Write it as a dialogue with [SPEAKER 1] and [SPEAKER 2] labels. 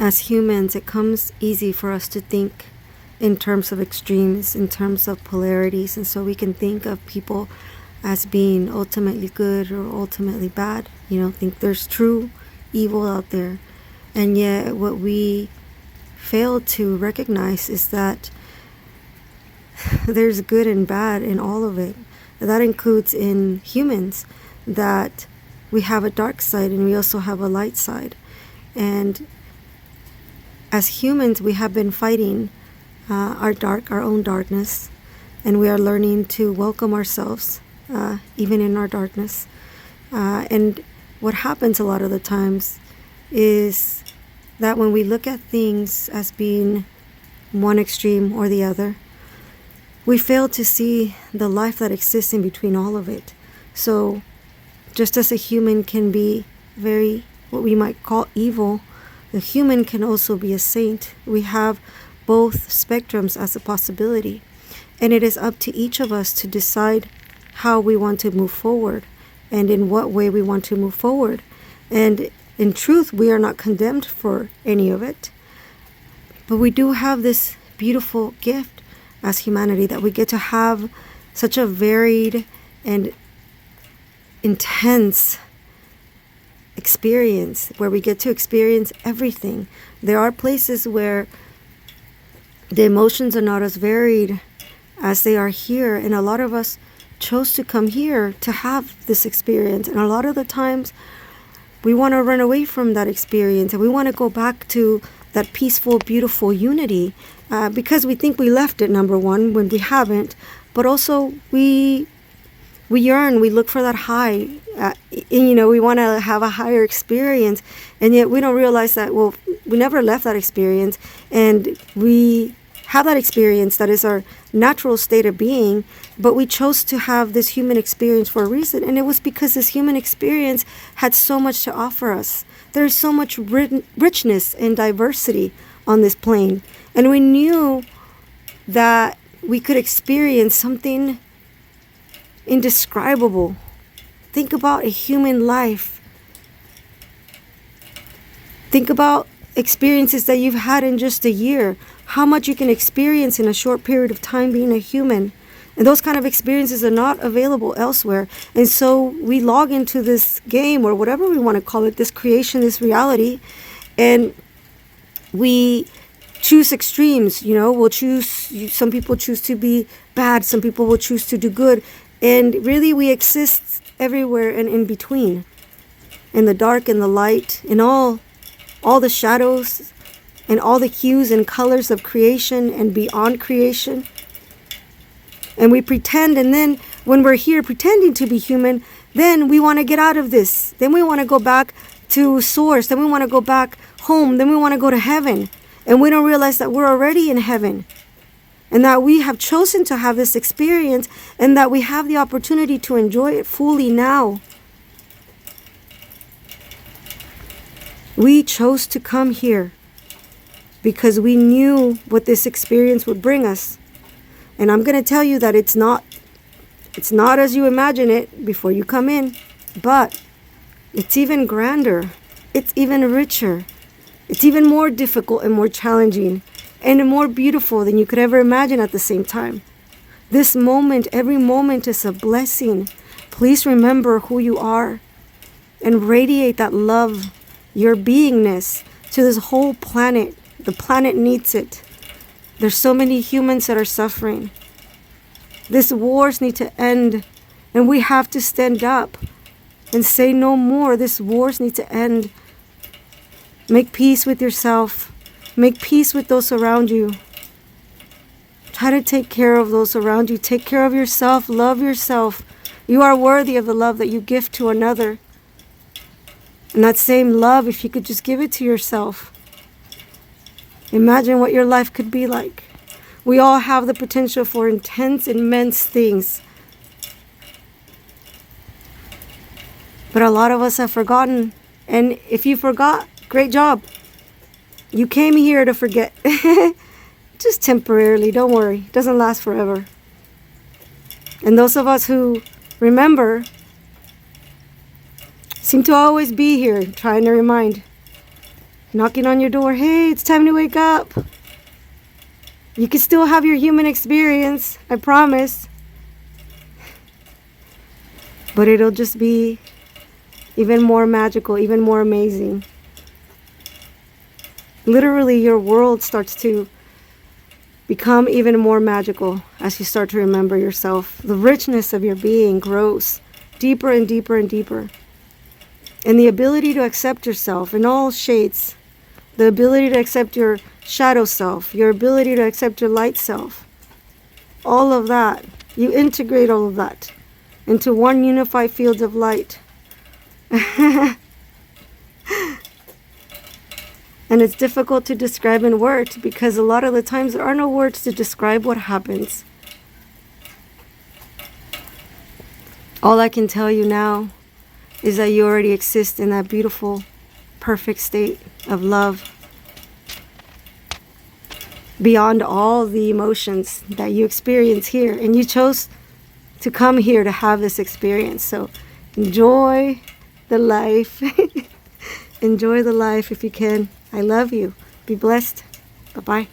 [SPEAKER 1] as humans, it comes easy for us to think in terms of extremes, in terms of polarities. And so we can think of people as being ultimately good or ultimately bad. Think there's true evil out there. And yet what we fail to recognize is that there's good and bad in all of it. That includes in humans, that we have a dark side and we also have a light side. And as humans, we have been fighting our own darkness, and we are learning to welcome ourselves, even in our darkness. And what happens a lot of the times is that when we look at things as being one extreme or the other, we fail to see the life that exists in between all of it. So just as a human can be very, what we might call evil, the human can also be a saint. We have both spectrums as a possibility. And it is up to each of us to decide how we want to move forward and in what way we want to move forward. And in truth, we are not condemned for any of it. But we do have this beautiful gift as humanity, that we get to have such a varied and intense experience, where we get to experience everything. There are places where the emotions are not as varied as they are here, and a lot of us chose to come here to have this experience. And a lot of the times we want to run away from that experience, and we want to go back to that peaceful, beautiful unity, because we think we left it, number one, when we haven't. But also we yearn, we look for that high, and, we want to have a higher experience, and yet we don't realize that, well, we never left that experience, and we have that experience that is our natural state of being, but we chose to have this human experience for a reason, and it was because this human experience had so much to offer us. There's so much richness and diversity on this plane, and we knew that we could experience something indescribable. Think about a human life. Think about experiences that you've had in just a year. How much you can experience in a short period of time being a human. And those kind of experiences are not available elsewhere. And so we log into this game, or whatever we want to call it, this creation, this reality, and we choose extremes. Some people choose to be bad, some people will choose to do good. And really we exist everywhere and in between, in the dark and the light, in all the shadows and all the hues and colors of creation and beyond creation. And we pretend, and then when we're here pretending to be human, then we want to get out of this. Then we want to go back to source. Then we want to go back home. Then we want to go to heaven. And we don't realize that we're already in heaven, and that we have chosen to have this experience, and that we have the opportunity to enjoy it fully now. We chose to come here because we knew what this experience would bring us. And I'm going to tell you that it's not as you imagine it before you come in, but it's even grander. It's even richer. It's even more difficult and more challenging and more beautiful than you could ever imagine at the same time. This moment, every moment is a blessing. Please remember who you are and radiate that love, your beingness, to this whole planet. The planet needs it. There's so many humans that are suffering. These wars need to end, and we have to stand up and say no more. These wars need to end. Make peace with yourself. Make peace with those around you. Try to take care of those around you. Take care of yourself. Love yourself. You are worthy of the love that you give to another. And that same love, if you could just give it to yourself, imagine what your life could be like. We all have the potential for intense, immense things. But a lot of us have forgotten. And if you forgot, great job. You came here to forget. Just temporarily, don't worry. It doesn't last forever. And those of us who remember seem to always be here trying to remind. knocking on your door. Hey, it's time to wake up. You can still have your human experience, I promise. But it'll just be even more magical, even more amazing. Literally, your world starts to become even more magical as you start to remember yourself. The richness of your being grows deeper and deeper and deeper. And the ability to accept yourself in all shades, the ability to accept your shadow self, your ability to accept your light self, all of that, you integrate all of that into one unified field of light. And it's difficult to describe in words because a lot of the times there are no words to describe what happens. All I can tell you now is that you already exist in that beautiful, perfect state of love. Beyond all the emotions that you experience here. And you chose to come here to have this experience. So enjoy the life. Enjoy the life if you can. I love you. Be blessed. Bye-bye.